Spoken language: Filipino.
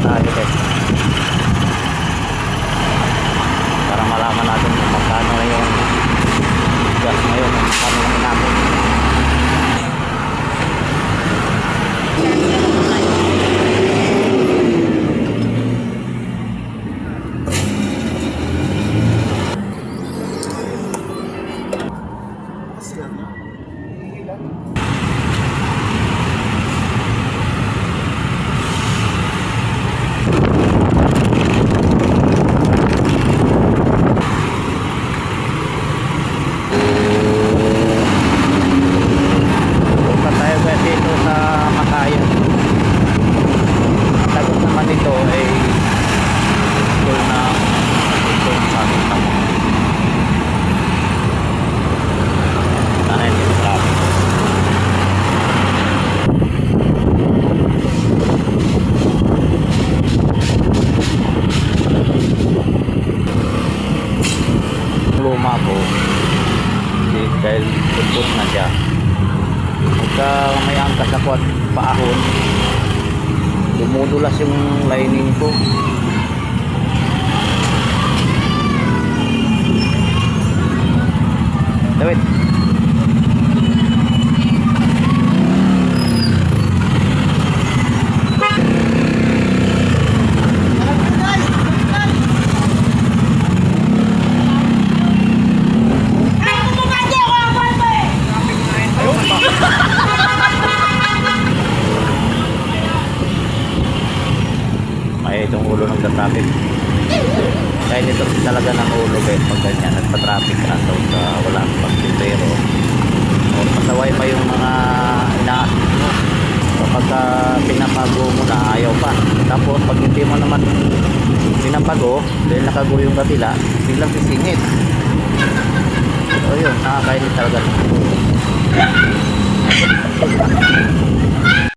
tayo guys. Para malaman natin kung magkano na yung gas ngayon, kung magkano na natin. Luma po dahil putput na siya. Pagka may angkas ako at paahon, dumudulas yung lining ko. Dawit itong ulo ng traffic. Kaya nito talaga ng ulo guys pag ganyan nagpa-traffic ka so wala kang pagpintero o pasaway pa yung mga ina-assist mo kapag pinapago mo na ayaw pa. Tapos pag hindi mo naman pinapago dahil nakago yung katila biglang sisingit. So yun, nakakainis talaga.